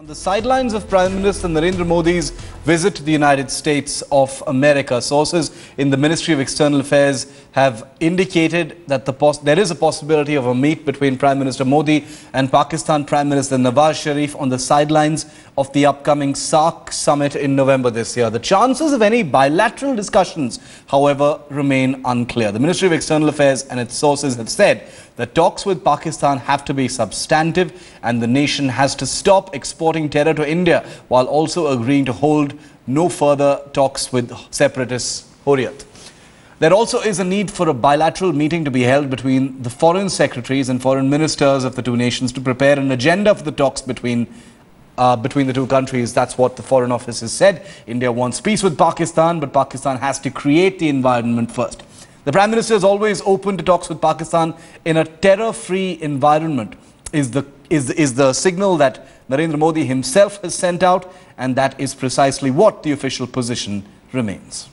On the sidelines of Prime Minister Narendra Modi's visit to the United States of America, sources in the Ministry of External Affairs have indicated that there is a possibility of a meet between Prime Minister Modi and Pakistan Prime Minister Nawaz Sharif on the sidelines of the upcoming SAARC summit in November this year. The chances of any bilateral discussions, however, remain unclear. The Ministry of External Affairs and its sources have said that talks with Pakistan have to be substantive and the nation has to stop exporting terror to India while also agreeing to hold no further talks with separatist Hurriyat. There also is a need for a bilateral meeting to be held between the foreign secretaries and foreign ministers of the two nations to prepare an agenda for the talks between the two countries. That's what the Foreign Office has said. India wants peace with Pakistan, but Pakistan has to create the environment first. The Prime Minister is always open to talks with Pakistan in a terror-free environment is the signal that Narendra Modi himself has sent out, and that is precisely what the official position remains.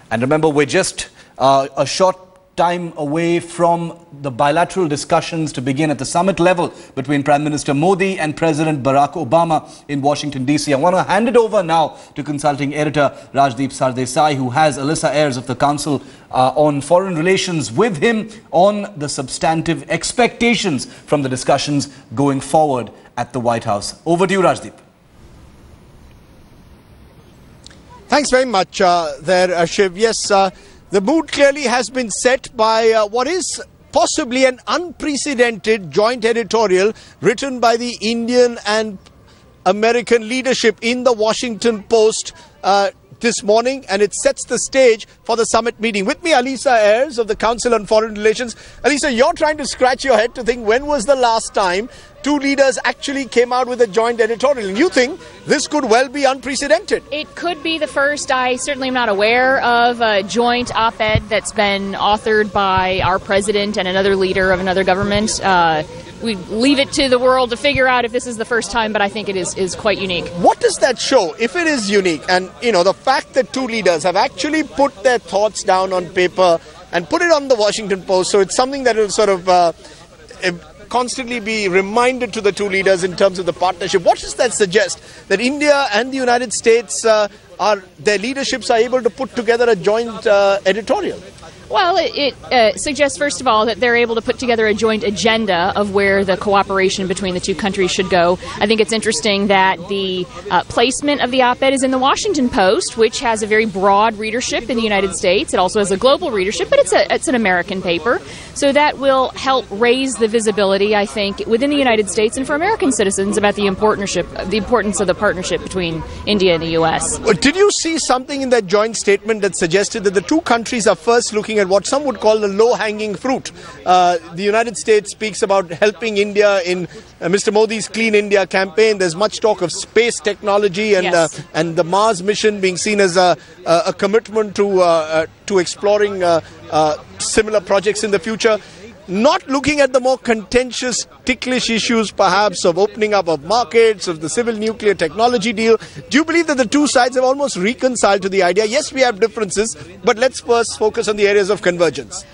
And remember, we're just a short time away from the bilateral discussions to begin at the summit level between Prime Minister Modi and President Barack Obama in Washington, D.C. I want to hand it over now to consulting editor Rajdeep Sardesai, who has Alyssa Ayres of the Council on Foreign Relations with him on the substantive expectations from the discussions going forward at the White House. Over to you, Rajdeep. Thanks very much there, Shiv. Yes, the mood clearly has been set by what is possibly an unprecedented joint editorial written by the Indian and American leadership in the Washington Post this morning, and it sets the stage for the summit meeting. With me, Alyssa Ayres of the Council on Foreign Relations. Alyssa, you're trying to scratch your head to think when was the last time two leaders actually came out with a joint editorial, and you think this could well be unprecedented. It could be the first. I certainly am not aware of a joint op-ed that's been authored by our president and another leader of another government. We leave it to the world to figure out if this is the first time, but I think it is quite unique. What does that show, if it is unique? And, you know, the fact that two leaders have actually put their thoughts down on paper and put it on the Washington Post, so it's something that will sort of constantly be reminded to the two leaders in terms of the partnership. What does that suggest? That India and the United States, their leaderships are able to put together a joint editorial? Well, it suggests, first of all, that they're able to put together a joint agenda of where the cooperation between the two countries should go. I think it's interesting that the placement of the op-ed is in the Washington Post, which has a very broad readership in the United States. It also has a global readership, but it's an American paper. So that will help raise the visibility, I think, within the United States and for American citizens about the importance of the partnership between India and the U.S. Did you see something in that joint statement that suggested that the two countries are first looking at what some would call the low-hanging fruit? The United States speaks about helping India in Mr. Modi's Clean India campaign. There's much talk of space technology and yes, and the Mars mission being seen as a commitment to exploring similar projects in the future. Not looking at the more contentious, ticklish issues, perhaps, of opening up of markets, of the civil nuclear technology deal. Do you believe that the two sides have almost reconciled to the idea? Yes, we have differences, but let's first focus on the areas of convergence.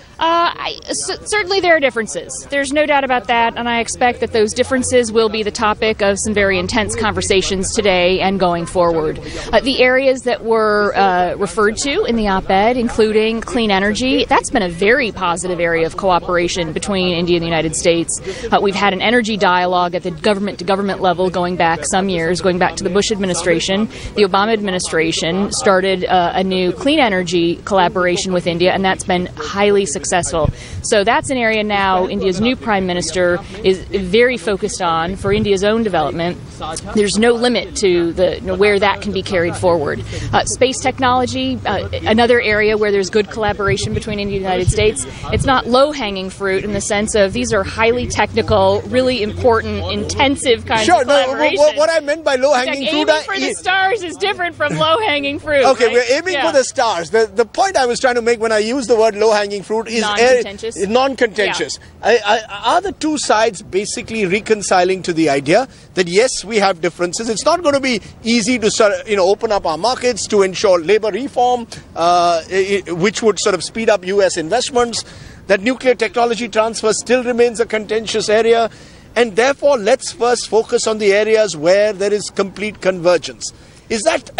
Certainly there are differences. There's no doubt about that, and I expect that those differences will be the topic of some very intense conversations today and going forward. The areas that were referred to in the op-ed, including clean energy, that's been a very positive area of cooperation between India and the United States. We've had an energy dialogue at the government-to-government level going back some years, going back to the Bush administration. The Obama administration started a new clean energy collaboration with India, and that's been highly successful. So that's an area now India's new Prime Minister is very focused on for India's own development. There's no limit to where that can be carried forward. Space technology, another area where there's good collaboration between India and the United States. It's not low-hanging fruit in the sense of these are highly technical, really important, intensive kinds of collaboration. Sure, what I meant by low-hanging fruit... Aiming for the stars is different from low-hanging fruit. Okay, right? We're aiming for the stars. The point I was trying to make when I use the word low-hanging fruit is non-contentious. Are the two sides basically reconciling to the idea that yes, we have differences? It's not going to be easy to open up our markets to ensure labor reform, which would sort of speed up U.S. investments. That nuclear technology transfer still remains a contentious area. and therefore let's first focus on the areas where there is complete convergence. Is that,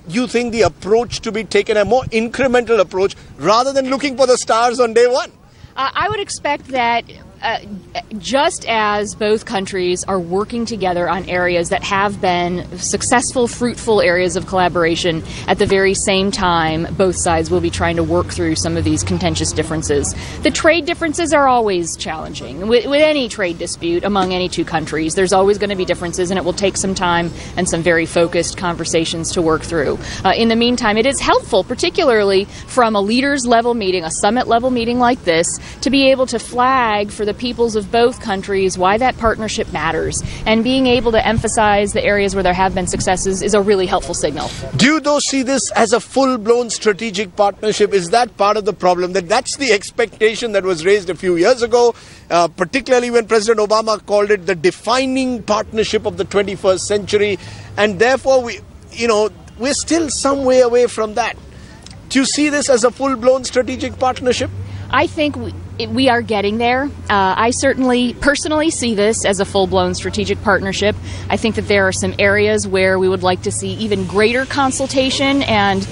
you think, the approach to be taken, a more incremental approach, rather than looking for the stars on day one? I would expect that just as both countries are working together on areas that have been successful, fruitful areas of collaboration, at the very same time, both sides will be trying to work through some of these contentious differences. The trade differences are always challenging. With any trade dispute among any two countries, there's always going to be differences, and it will take some time and some very focused conversations to work through. In the meantime, it is helpful, particularly from a leaders level meeting, a summit level meeting like this, to be able to flag for the peoples of both countries why that partnership matters, and being able to emphasize the areas where there have been successes is a really helpful signal. Do you though see this as a full-blown strategic partnership? Is that part of the problem, that that's the expectation that was raised a few years ago, particularly when President Obama called it the defining partnership of the 21st century, and therefore we're still some way away from that. Do you see this as a full-blown strategic partnership? I think we are getting there. I certainly personally see this as a full-blown strategic partnership. I think that there are some areas where we would like to see even greater consultation and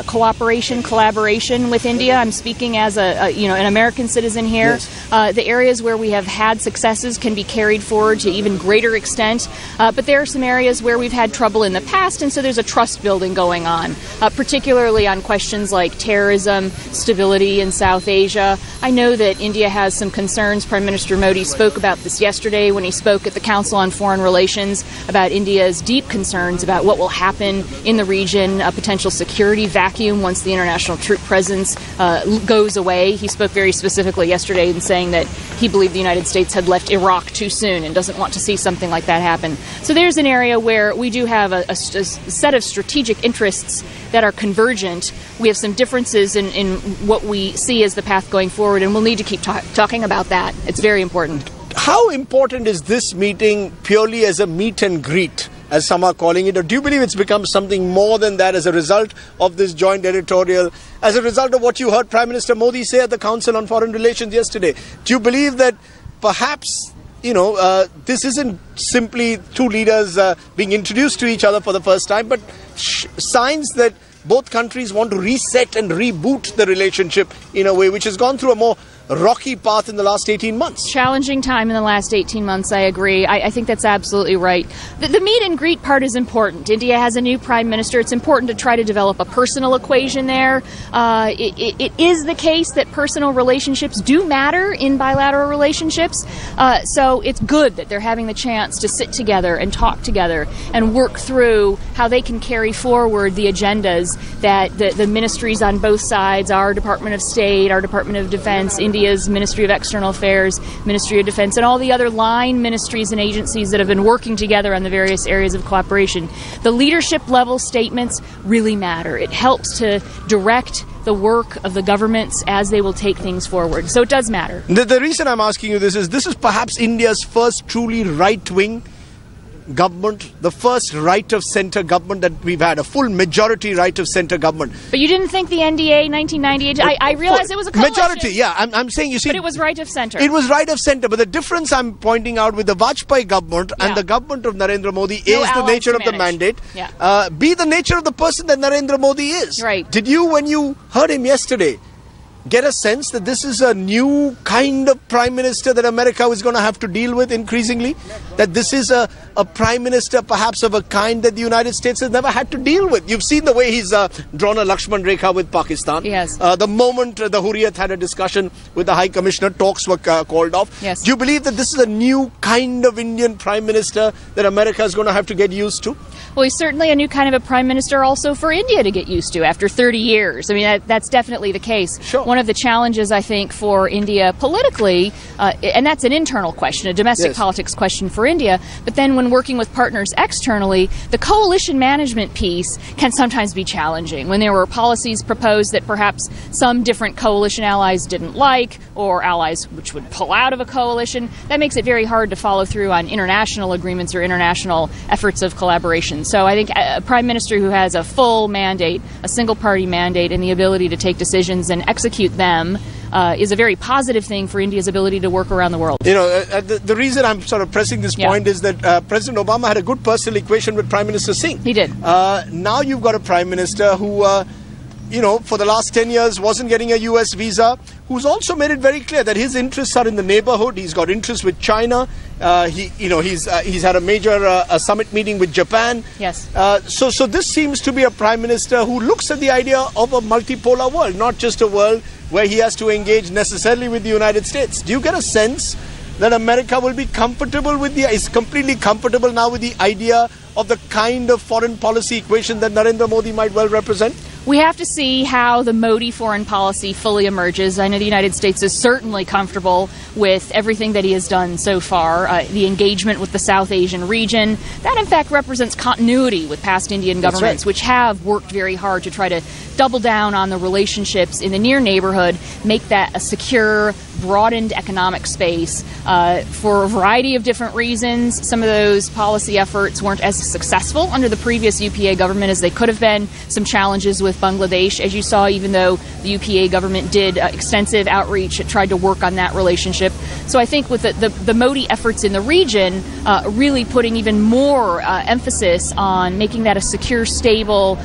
cooperation, collaboration with India. I'm speaking as an American citizen here. Yes. The areas where we have had successes can be carried forward to even greater extent. But there are some areas where we've had trouble in the past, and so there's a trust building going on, particularly on questions like terrorism, stability in South Asia. I know that India has some concerns. Prime Minister Modi spoke about this yesterday when he spoke at the Council on Foreign Relations about India's deep concerns about what will happen in the region, a potential security vacuum once the international troop presence goes away. He spoke very specifically yesterday in saying that he believed the United States had left Iraq too soon and doesn't want to see something like that happen. So there's an area where we do have a set of strategic interests that are convergent. We have some differences in what we see as the path going forward, and we'll need to keep talking about that. It's very important. How important is this meeting purely as a meet and greet, as some are calling it, or do you believe it's become something more than that as a result of this joint editorial, as a result of what you heard Prime Minister Modi say at the Council on Foreign Relations yesterday? Do you believe that perhaps this isn't simply two leaders being introduced to each other for the first time, but signs that both countries want to reset and reboot the relationship in a way which has gone through a more rocky path in the last 18 months? Challenging time in the last 18 months, I agree. I think that's absolutely right. The meet and greet part is important. India has a new prime minister. It's important to try to develop a personal equation there. It is the case that personal relationships do matter in bilateral relationships. So it's good that they're having the chance to sit together and talk together and work through how they can carry forward the agendas that the ministries on both sides, our Department of State, our Department of Defense, India's Ministry of External Affairs, Ministry of Defense, and all the other line ministries and agencies that have been working together on the various areas of cooperation. The leadership level statements really matter. It helps to direct the work of the governments as they will take things forward. So it does matter. The reason I'm asking you this is perhaps India's first truly right-wing government, the first right-of-centre government that we've had, a full majority right-of-centre government. But you didn't think the NDA 1998, I realized it was a coalition. Majority, yeah. I'm saying, you see... But it was right-of-centre. It was right-of-centre, but the difference I'm pointing out with the Vajpayee government and the government of Narendra Modi is the nature of the mandate. Yeah. Be the nature of the person that Narendra Modi is. Right. Did you, when you heard him yesterday, get a sense that this is a new kind of prime minister that America is going to have to deal with increasingly? That this is a prime minister perhaps of a kind that the United States has never had to deal with? You've seen the way he's drawn a Lakshman Rekha with Pakistan. Yes. The moment the Hurriyat had a discussion with the High Commissioner, talks were called off. Yes. Do you believe that this is a new kind of Indian prime minister that America is going to have to get used to? Well, he's certainly a new kind of a prime minister also for India to get used to after 30 years. I mean, that's definitely the case. Sure. One of the challenges, I think, for India politically, and that's an internal question, a domestic politics question for India, but then when working with partners externally, the coalition management piece can sometimes be challenging. When there were policies proposed that perhaps some different coalition allies didn't like, or allies which would pull out of a coalition, that makes it very hard to follow through on international agreements or international efforts of collaboration. So I think a prime minister who has a full mandate, a single party mandate, and the ability to take decisions and execute them is a very positive thing for India's ability to work around the world. You know, the reason I'm sort of pressing this point is that President Obama had a good personal equation with Prime Minister Singh. He did. Now you've got a Prime Minister who, you know, for the last 10 years wasn't getting a US visa, who's also made it very clear that his interests are in the neighborhood. He's got interests with China. He's had a major summit meeting with Japan. Yes. So this seems to be a Prime Minister who looks at the idea of a multipolar world, not just a world where he has to engage necessarily with the United States. Do you get a sense that America will be comfortable with is completely comfortable now with the idea of the kind of foreign policy equation that Narendra Modi might well represent? We have to see how the Modi foreign policy fully emerges. I know the United States is certainly comfortable with everything that he has done so far. The engagement with the South Asian region, that in fact represents continuity with past Indian governments, which have worked very hard to try to double down on the relationships in the near neighborhood, make that a secure, broadened economic space for a variety of different reasons. Some of those policy efforts weren't as successful under the previous UPA government as they could have been. Some challenges with Bangladesh, as you saw, even though the UPA government did extensive outreach, it tried to work on that relationship. So I think with the Modi efforts in the region, really putting even more emphasis on making that a secure, stable,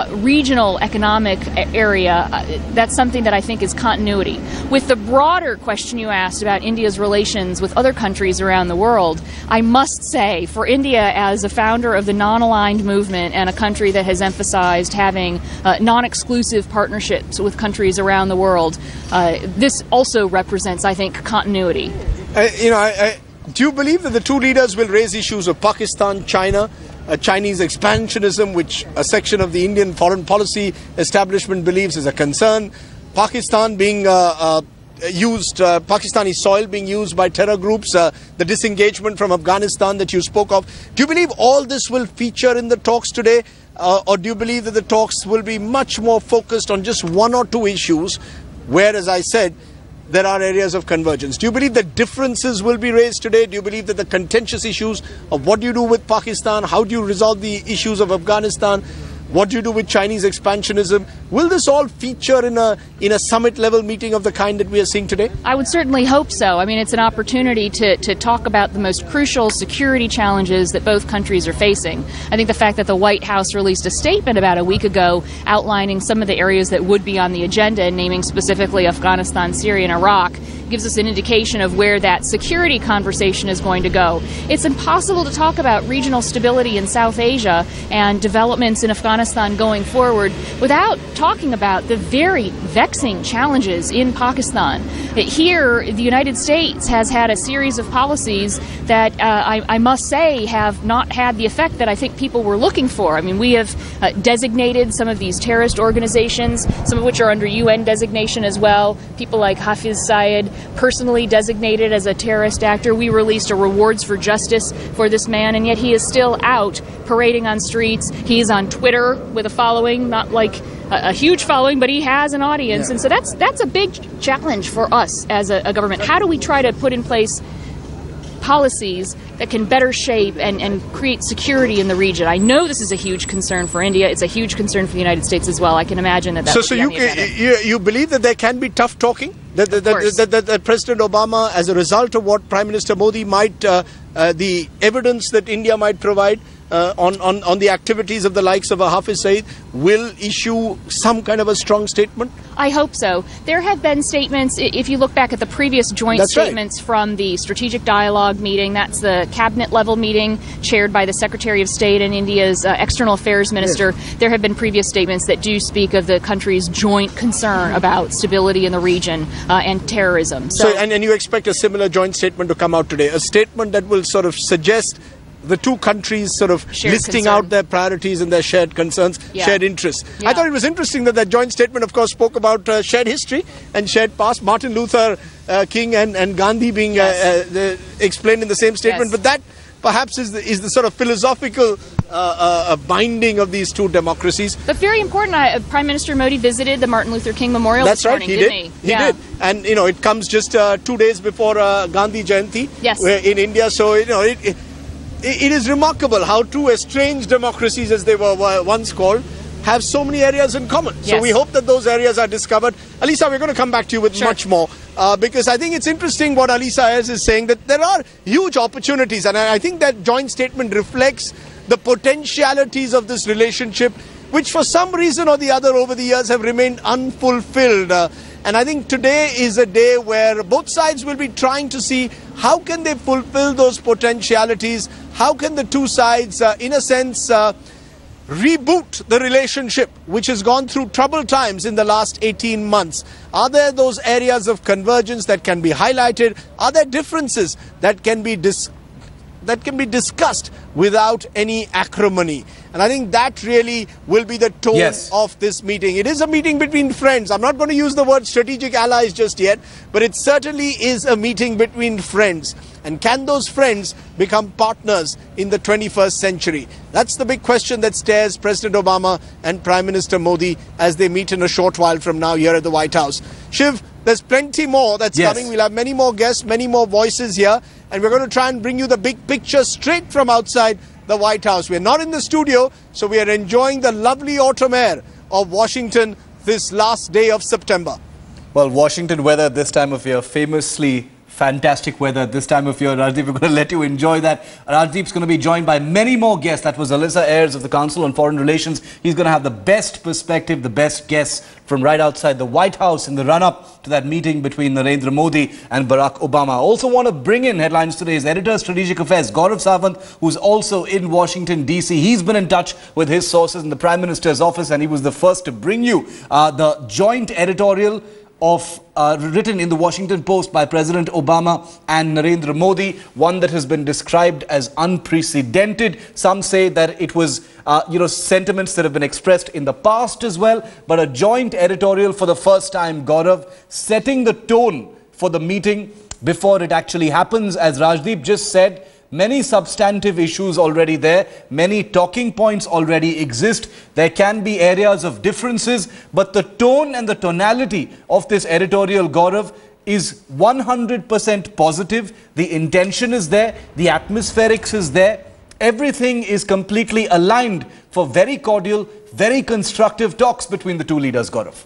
regional economic area, that's something that I think is continuity. With the broader question you asked about India's relations with other countries around the world, I must say, for India as a founder of the non-aligned movement and a country that has emphasized having non-exclusive partnerships with countries around the world, this also represents, I think, continuity. Do you believe that the two leaders will raise issues of Pakistan, China, Chinese expansionism, which a section of the Indian foreign policy establishment believes is a concern, Pakistan being Pakistani soil being used by terror groups, the disengagement from Afghanistan that you spoke of? Do you believe all this will feature in the talks today, or do you believe that the talks will be much more focused on just one or two issues where, as I said, there are areas of convergence? Do you believe that differences will be raised today? Do you believe that the contentious issues of what do you do with Pakistan, how do you resolve the issues of Afghanistan, what do you do with Chinese expansionism, will this all feature in a summit level meeting of the kind that we are seeing today? I would certainly hope so. I mean, it's an opportunity to talk about the most crucial security challenges that both countries are facing. I think the fact that the White House released a statement about a week ago outlining some of the areas that would be on the agenda, naming specifically Afghanistan, Syria, and Iraq, gives us an indication of where that security conversation is going to go. It's impossible to talk about regional stability in South Asia and developments in Afghanistan going forward without talking about the very vexing challenges in Pakistan. Here, the United States has had a series of policies that I must say have not had the effect that I think people were looking for. I mean, we have designated some of these terrorist organizations, some of which are under UN designation as well. People like Hafiz Syed, personally designated as a terrorist actor. We released a rewards for justice for this man, and yet he is still out parading on streets. He's on Twitter with a following, not like a huge following, but he has an audience. And so that's a big challenge for us as a government. How do we try to put in place policies that can better shape and create security in the region? I know this is a huge concern for India. It's a huge concern for the United States as well. I can imagine that. So you believe that there can be tough talking? That President Obama, as a result of what Prime Minister Modi might, the evidence that India might provide on the activities of the likes of a Hafiz Saeed, will issue some kind of a strong statement? I hope so. There have been statements, if you look back at the previous joint statements from the Strategic Dialogue meeting, that's the cabinet level meeting chaired by the Secretary of State and India's External Affairs Minister. There have been previous statements that do speak of the country's joint concern about stability in the region and terrorism. And you expect a similar joint statement to come out today, a statement that will sort of suggest the two countries sort of listing out their priorities and their shared concerns, shared interests. I thought it was interesting that joint statement, of course, spoke about shared history and shared past. Martin Luther King and Gandhi being explained in the same statement. But that perhaps is the sort of philosophical binding of these two democracies. But very important, Prime Minister Modi visited the Martin Luther King Memorial this morning, didn't he? He did. And, it comes just 2 days before Gandhi Jayanti in India. So, it is remarkable how two estranged democracies, as they were once called, have so many areas in common. Yes. So we hope that those areas are discovered. Alisa, we're going to come back to you with much more because I think it's interesting what Alisa Ayers is saying, that there are huge opportunities, and I think that joint statement reflects the potentialities of this relationship, which for some reason or the other over the years have remained unfulfilled. And I think today is a day where both sides will be trying to see how can they fulfill those potentialities, how can the two sides, in a sense, reboot the relationship which has gone through troubled times in the last 18 months. Are there those areas of convergence that can be highlighted? Are there differences that can be discussed without any acrimony? And I think that really will be the tone of this meeting. It is a meeting between friends. I'm not going to use the word strategic allies just yet, but it certainly is a meeting between friends. And can those friends become partners in the 21st century? That's the big question that stares President Obama and Prime Minister Modi as they meet in a short while from now here at the White House. Shiv, there's plenty more that's coming. We'll have many more guests, many more voices here. And we're going to try and bring you the big picture straight from outside the White House. We're not in the studio, so we are enjoying the lovely autumn air of Washington this last day of September. Well, Washington weather this time of year, famously fantastic weather this time of year. Rajdeep, we're going to let you enjoy that. Rajdeep's going to be joined by many more guests. That was Alisa Ayers of the Council on Foreign Relations. He's going to have the best perspective, the best guests from right outside the White House in the run-up to that meeting between Narendra Modi and Barack Obama. I also want to bring in headlines today's editor, Strategic Affairs, Gaurav Sawant, who's also in Washington, D.C. He's been in touch with his sources in the Prime Minister's office, and he was the first to bring you the joint editorial written in the Washington Post by President Obama and Narendra Modi, one that has been described as unprecedented. Some say that it was, sentiments that have been expressed in the past as well, but a joint editorial for the first time, Gaurav, setting the tone for the meeting before it actually happens. As Rajdeep just said, many substantive issues already there, many talking points already exist. There can be areas of differences, but the tone and the tonality of this editorial, Gaurav, is 100% positive. The intention is there, the atmospherics is there. Everything is completely aligned for very cordial, very constructive talks between the two leaders, Gaurav.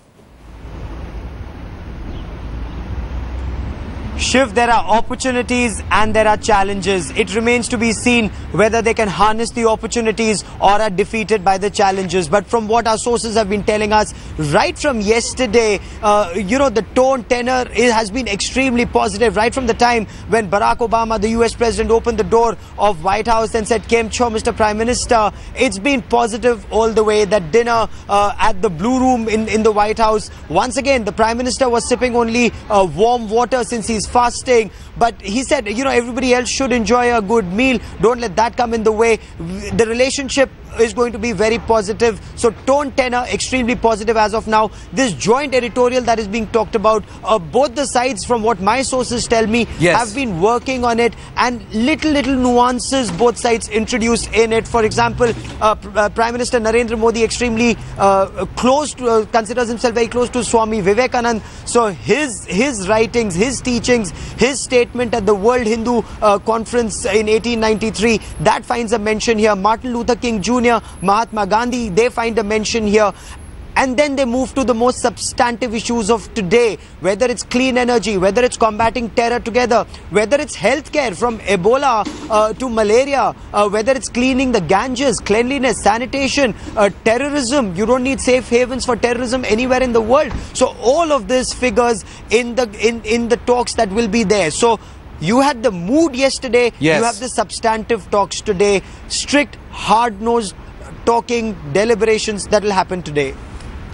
Shiv, there are opportunities and there are challenges. It remains to be seen whether they can harness the opportunities or are defeated by the challenges. But from what our sources have been telling us, right from yesterday, the tone, tenor has been extremely positive. Right from the time when Barack Obama, the US President, opened the door of White House and said, "Kem cho, Mr. Prime Minister," it's been positive all the way. That dinner at the Blue Room in the White House, once again, the Prime Minister was sipping only warm water since he's fasting, but he said, everybody else should enjoy a good meal. Don't let that come in the way. The relationship is going to be very positive. So tone, tenor, extremely positive as of now. This joint editorial that is being talked about, both the sides, from what my sources tell me, have been working on it, and little nuances both sides introduced in it. For example, Prime Minister Narendra Modi extremely close to, considers himself very close to Swami Vivekananda. So his writings, his teachings, his statement at the World Hindu Conference in 1893, that finds a mention here. Martin Luther King Jr., Mahatma Gandhi, they find a mention here. And then they move to the most substantive issues of today, whether it's clean energy, whether it's combating terror together, whether it's healthcare from Ebola to malaria, whether it's cleaning the Ganges, cleanliness, sanitation, terrorism. You don't need safe havens for terrorism anywhere in the world. So all of this figures in the talks that will be there. So you had the mood yesterday, you have the substantive talks today, strict, hard-nosed talking, deliberations that will happen today.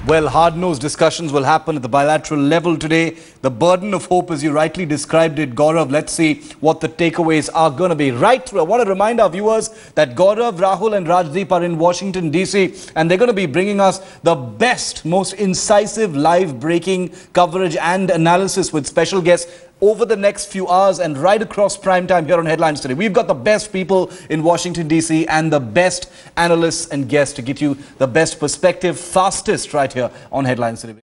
Well, hard-nosed discussions will happen at the bilateral level today. The burden of hope, as you rightly described it, Gaurav. Let's see what the takeaways are going to be. Right through, I want to remind our viewers that Gaurav, Rahul and Rajdeep are in Washington, D.C. and they're going to be bringing us the best, most incisive, live-breaking coverage and analysis with special guests over the next few hours and right across prime time here on Headlines Today. We've got the best people in Washington, D.C. and the best analysts and guests to get you the best perspective, fastest right here on Headlines Today.